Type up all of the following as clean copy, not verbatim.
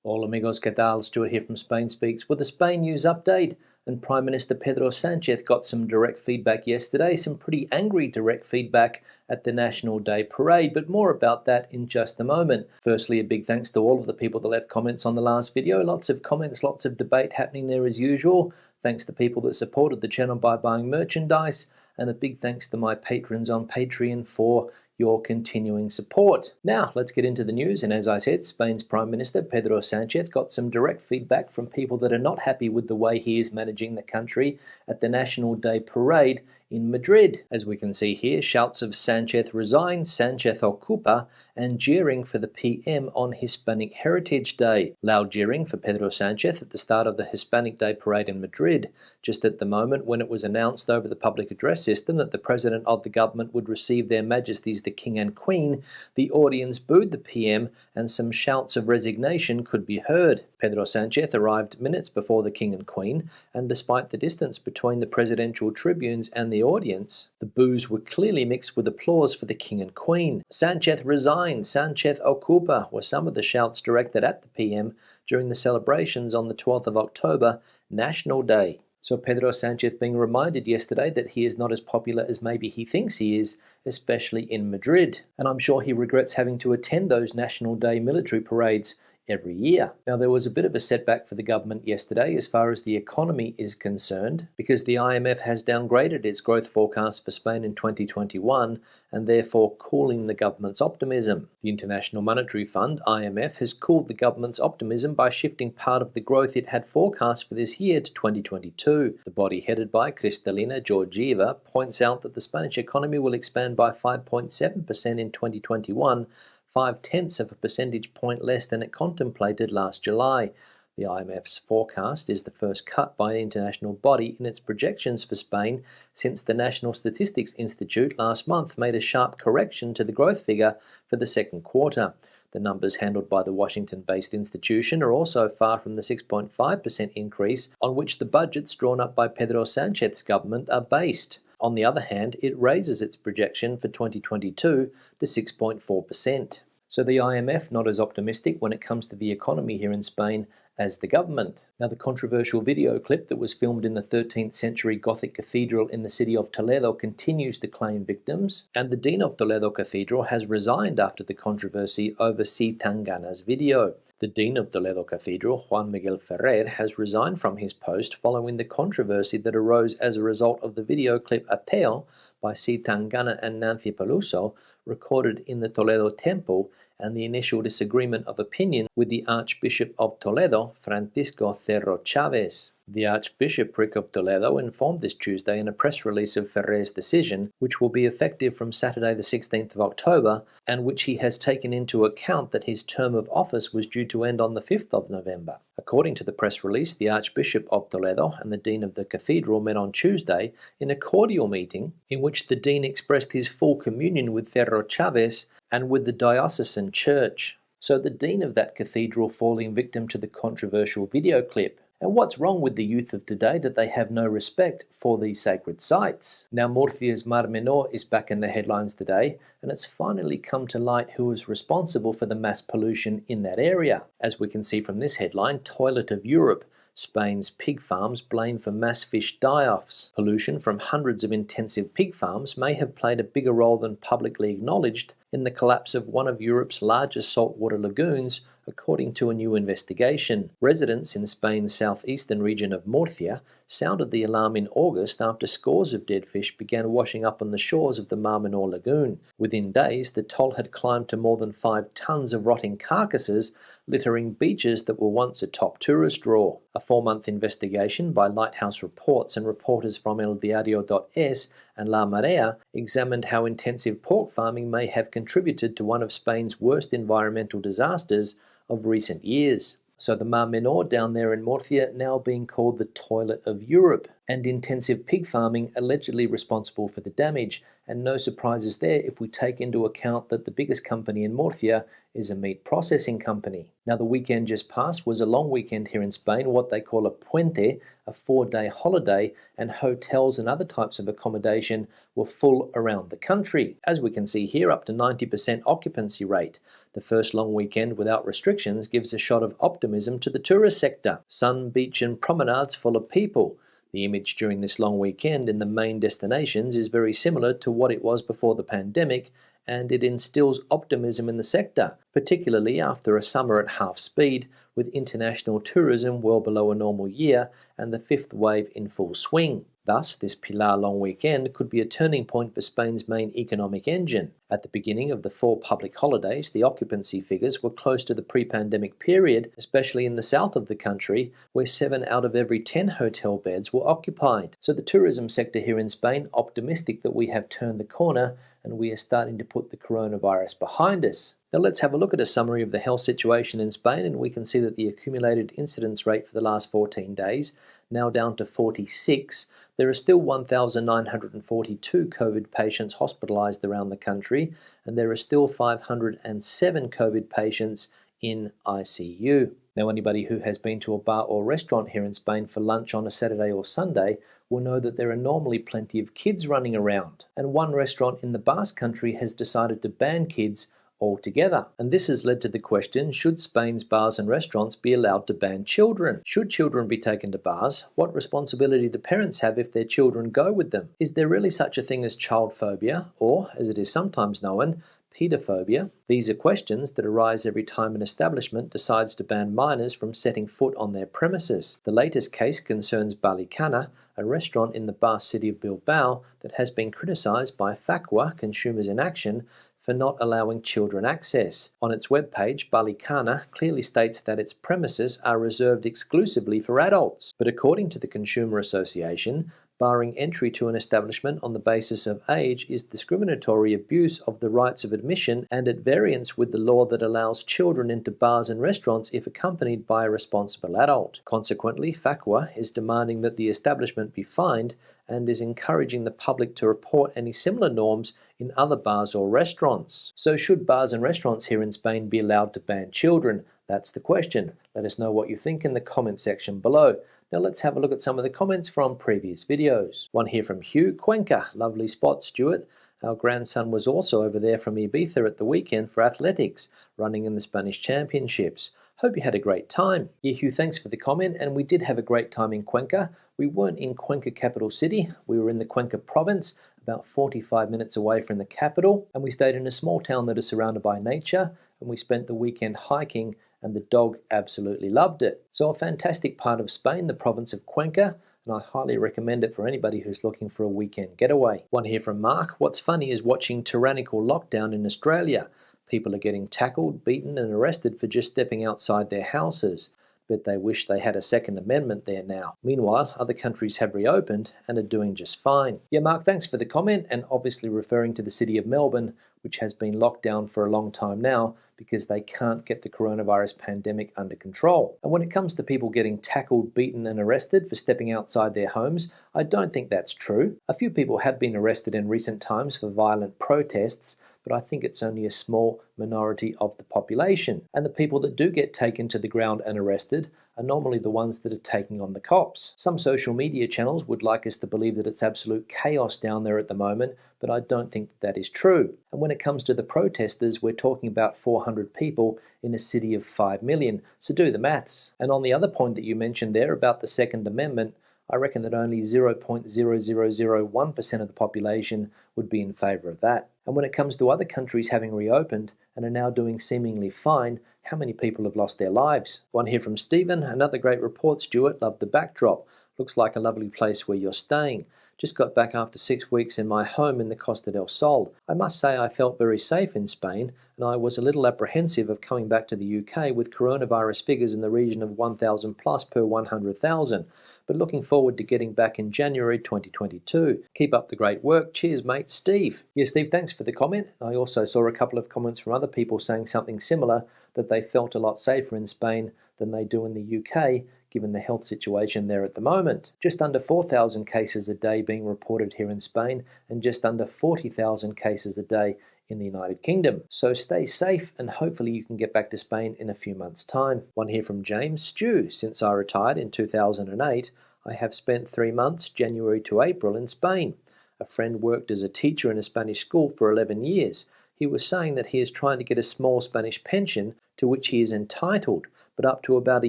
Hola amigos, ¿qué tal? Stuart here from Spain Speaks with a Spain news update. And Prime Minister Pedro Sánchez got some direct feedback yesterday, some pretty angry direct feedback at the National Day Parade, but more about that in just a moment. Firstly, a big thanks to all of the people that left comments on the last video. Lots of comments, lots of debate happening there as usual. Thanks to people that supported the channel by buying merchandise, and a big thanks to my patrons on Patreon for your continuing support. Now, let's get into the news, and as I said, Spain's Prime Minister Pedro Sánchez got some direct feedback from people that are not happy with the way he is managing the country at the National Day Parade in Madrid. As we can see here, shouts of Sánchez resign, Sánchez ocupa, and jeering for the PM on Hispanic Heritage Day. Loud jeering for Pedro Sánchez at the start of the Hispanic Day Parade in Madrid, just at the moment when it was announced over the public address system that the President of the government would receive their Majesties the King and Queen. The audience booed the PM and some shouts of resignation could be heard. Pedro Sánchez arrived minutes before the King and Queen, and despite the distance between the presidential tribunes and the audience, the boos were clearly mixed with applause for the King and Queen. Sánchez resigned, Sánchez ocupa were some of the shouts directed at the PM during the celebrations on the 12th of October, National Day. So Pedro Sánchez being reminded yesterday that he is not as popular as maybe he thinks he is, especially in Madrid. And I'm sure he regrets having to attend those National Day military parades every year. Now, there was a bit of a setback for the government yesterday as far as the economy is concerned, because the IMF has downgraded its growth forecast for Spain in 2021 and therefore cooling the government's optimism. The International Monetary Fund, IMF, has cooled the government's optimism by shifting part of the growth it had forecast for this year to 2022. The body headed by Cristalina Georgieva points out that the Spanish economy will expand by 5.7% in 2021, 0.5 of a percentage point less than it contemplated last July. The IMF's forecast is the first cut by an international body in its projections for Spain since the National Statistics Institute last month made a sharp correction to the growth figure for the second quarter. The numbers handled by the Washington-based institution are also far from the 6.5% increase on which the budgets drawn up by Pedro Sánchez's government are based. On the other hand, it raises its projection for 2022 to 6.4%. So the IMF not as optimistic when it comes to the economy here in Spain as the government. Now, the controversial video clip that was filmed in the 13th century Gothic cathedral in the city of Toledo continues to claim victims, and the Dean of Toledo Cathedral has resigned after the controversy over C. Tangana's video. The Dean of Toledo Cathedral, Juan Miguel Ferrer, has resigned from his post following the controversy that arose as a result of the video clip Ateo by C. Tangana and Nancy Peluso, recorded in the Toledo Temple, and the initial disagreement of opinion with the Archbishop of Toledo, Francisco Cerro Chavez. The Archbishopric of Toledo informed this Tuesday in a press release of Ferrer's decision, which will be effective from Saturday the 16th of October, and which he has taken into account that his term of office was due to end on the 5th of November. According to the press release, the Archbishop of Toledo and the Dean of the Cathedral met on Tuesday in a cordial meeting in which the Dean expressed his full communion with Cerro Chavez and with the diocesan church. So the Dean of that cathedral falling victim to the controversial video clip. And what's wrong with the youth of today that they have no respect for these sacred sites? Now, Murcia's Mar Menor is back in the headlines today, and it's finally come to light who is responsible for the mass pollution in that area. As we can see from this headline, Toilet of Europe. Spain's pig farms blamed for mass fish die-offs. Pollution from hundreds of intensive pig farms may have played a bigger role than publicly acknowledged in the collapse of one of Europe's largest saltwater lagoons, according to a new investigation. Residents in Spain's southeastern region of Murcia sounded the alarm in August after scores of dead fish began washing up on the shores of the Mar Menor lagoon. Within days, the toll had climbed to more than 5 tons of rotting carcasses, littering beaches that were once a top tourist draw. A 4-month investigation by Lighthouse Reports and reporters from eldiario.es and La Marea examined how intensive pork farming may have contributed to one of Spain's worst environmental disasters of recent years. So the Mar Menor down there in Murcia now being called the Toilet of Europe. and intensive pig farming allegedly responsible for the damage, and no surprises there if we take into account that the biggest company in Murcia is a meat processing company. Now, the weekend just passed was a long weekend here in Spain, what they call a puente, a 4-day holiday, and hotels and other types of accommodation were full around the country. As we can see here, up to 90% occupancy rate. The first long weekend without restrictions gives a shot of optimism to the tourist sector. Sun, beach and promenades full of people. The image during this long weekend in the main destinations is very similar to what it was before the pandemic, and it instills optimism in the sector, particularly after a summer at half speed, with international tourism well below a normal year and the fifth wave in full swing. Thus, this Pilar long weekend could be a turning point for Spain's main economic engine. At the beginning of the 4 public holidays, the occupancy figures were close to the pre-pandemic period, especially in the south of the country, where 7 out of every 10 hotel beds were occupied. So the tourism sector here in Spain optimistic that we have turned the corner and we are starting to put the coronavirus behind us. Now let's have a look at a summary of the health situation in Spain, and we can see that the accumulated incidence rate for the last 14 days, now down to 46. There are still 1,942 COVID patients hospitalised around the country, and there are still 507 COVID patients in ICU. Now, anybody who has been to a bar or restaurant here in Spain for lunch on a Saturday or Sunday will know that there are normally plenty of kids running around. And one restaurant in the Basque Country has decided to ban kids altogether. And this has led to the question, should Spain's bars and restaurants be allowed to ban children? Should children be taken to bars? What responsibility do parents have if their children go with them? Is there really such a thing as child phobia, or, as it is sometimes known, paedophobia? These are questions that arise every time an establishment decides to ban minors from setting foot on their premises. The latest case concerns Balicana, a restaurant in the Basque city of Bilbao that has been criticised by FACWA, Consumers in Action, for not allowing children access. On its webpage, Balicana clearly states that its premises are reserved exclusively for adults. But according to the Consumer Association, barring entry to an establishment on the basis of age is discriminatory abuse of the rights of admission and at variance with the law that allows children into bars and restaurants if accompanied by a responsible adult. Consequently, FACWA is demanding that the establishment be fined and is encouraging the public to report any similar norms in other bars or restaurants. So should bars and restaurants here in Spain be allowed to ban children? That's the question. Let us know what you think in the comment section below. Now let's have a look at some of the comments from previous videos. One here from Hugh, Cuenca, lovely spot, Stuart. Our grandson was also over there from Ibiza at the weekend for athletics, running in the Spanish Championships. Hope you had a great time. Yeah, Hugh, thanks for the comment, and we did have a great time in Cuenca. We weren't in Cuenca capital city, we were in the Cuenca province, about 45 minutes away from the capital, and we stayed in a small town that is surrounded by nature, and we spent the weekend hiking, and the dog absolutely loved it. So a fantastic part of Spain, the province of Cuenca, and I highly recommend it for anybody who's looking for a weekend getaway. One here from Mark. What's funny is watching tyrannical lockdown in Australia. People are getting tackled, beaten and arrested for just stepping outside their houses. But they wish they had a Second Amendment there now. Meanwhile, other countries have reopened and are doing just fine. Yeah, Mark, thanks for the comment, and obviously referring to the city of Melbourne, which has been locked down for a long time now because they can't get the coronavirus pandemic under control. And when it comes to people getting tackled, beaten and arrested for stepping outside their homes, I don't think that's true. A few people have been arrested in recent times for violent protests, but I think it's only a small minority of the population. And the people that do get taken to the ground and arrested are normally the ones that are taking on the cops. Some social media channels would like us to believe that it's absolute chaos down there at the moment, but I don't think that is true. And when it comes to the protesters, we're talking about 400 people in a city of 5 million, so do the maths. And on the other point that you mentioned there about the Second Amendment, I reckon that only 0.0001% of the population would be in favour of that. And when it comes to other countries having reopened and are now doing seemingly fine, how many people have lost their lives? One here from Stephen. Another great report, Stuart. Love the backdrop. Looks like a lovely place where you're staying. Just got back after 6 weeks in my home in the Costa del Sol. I must say I felt very safe in Spain, and I was a little apprehensive of coming back to the UK with coronavirus figures in the region of 1,000 plus per 100,000. But looking forward to getting back in January 2022. Keep up the great work. Cheers, mate. Steve. Yeah, Steve, thanks for the comment. I also saw a couple of comments from other people saying something similar, that they felt a lot safer in Spain than they do in the UK, given the health situation there at the moment. Just under 4,000 cases a day being reported here in Spain, and just under 40,000 cases a day in the United Kingdom. So stay safe, and hopefully you can get back to Spain in a few months' time. One here from James. Stu, since I retired in 2008, I have spent 3 months, January to April, in Spain. A friend worked as a teacher in a Spanish school for 11 years. He was saying that he is trying to get a small Spanish pension to which he is entitled, but up to about a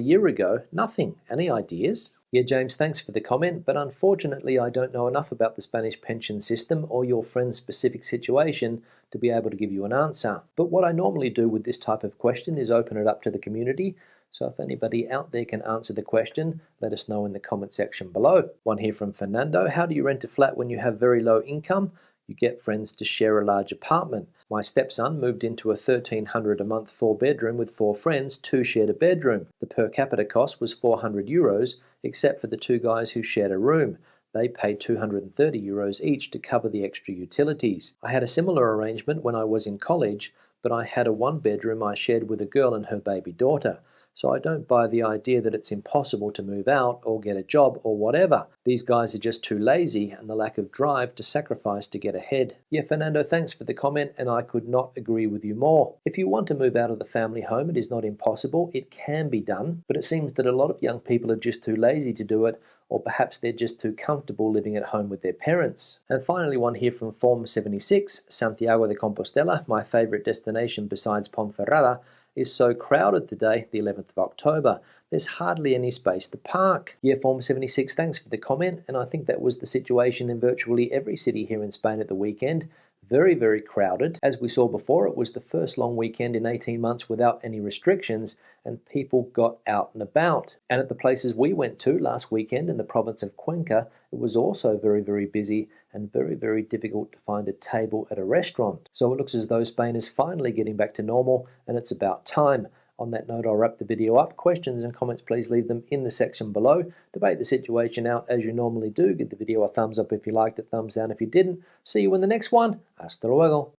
year ago, nothing. Any ideas? Yeah, James, thanks for the comment, but unfortunately I don't know enough about the Spanish pension system or your friend's specific situation to be able to give you an answer. But what I normally do with this type of question is open it up to the community. So if anybody out there can answer the question, let us know in the comment section below. One here from Fernando. How do you rent a flat when you have very low income? You get friends to share a large apartment. My stepson moved into a $1,300 a month 4-bedroom with 4 friends, 2 shared a bedroom. The per capita cost was €400, except for the 2 guys who shared a room. They paid €230 each to cover the extra utilities. I had a similar arrangement when I was in college, but I had a 1-bedroom I shared with a girl and her baby daughter. So I don't buy the idea that it's impossible to move out or get a job or whatever. These guys are just too lazy and the lack of drive to sacrifice to get ahead. Yeah, Fernando, thanks for the comment, and I could not agree with you more. If you want to move out of the family home, it is not impossible. It can be done, but it seems that a lot of young people are just too lazy to do it, or perhaps they're just too comfortable living at home with their parents. And finally, one here from Form 76, Santiago de Compostela, my favorite destination besides Ponferrada, is so crowded today, the 11th of October. There's hardly any space to park. Yeah, Form 76, thanks for the comment, and I think that was the situation in virtually every city here in Spain at the weekend. Very, very crowded. As we saw before, it was the first long weekend in 18 months without any restrictions, and people got out and about. And at the places we went to last weekend in the province of Cuenca, it was also very, very busy and very, very difficult to find a table at a restaurant. So it looks as though Spain is finally getting back to normal, and it's about time. On that note, I'll wrap the video up. Questions and comments, please leave them in the section below. Debate the situation out as you normally do. Give the video a thumbs up if you liked it, thumbs down if you didn't. See you in the next one. Hasta luego.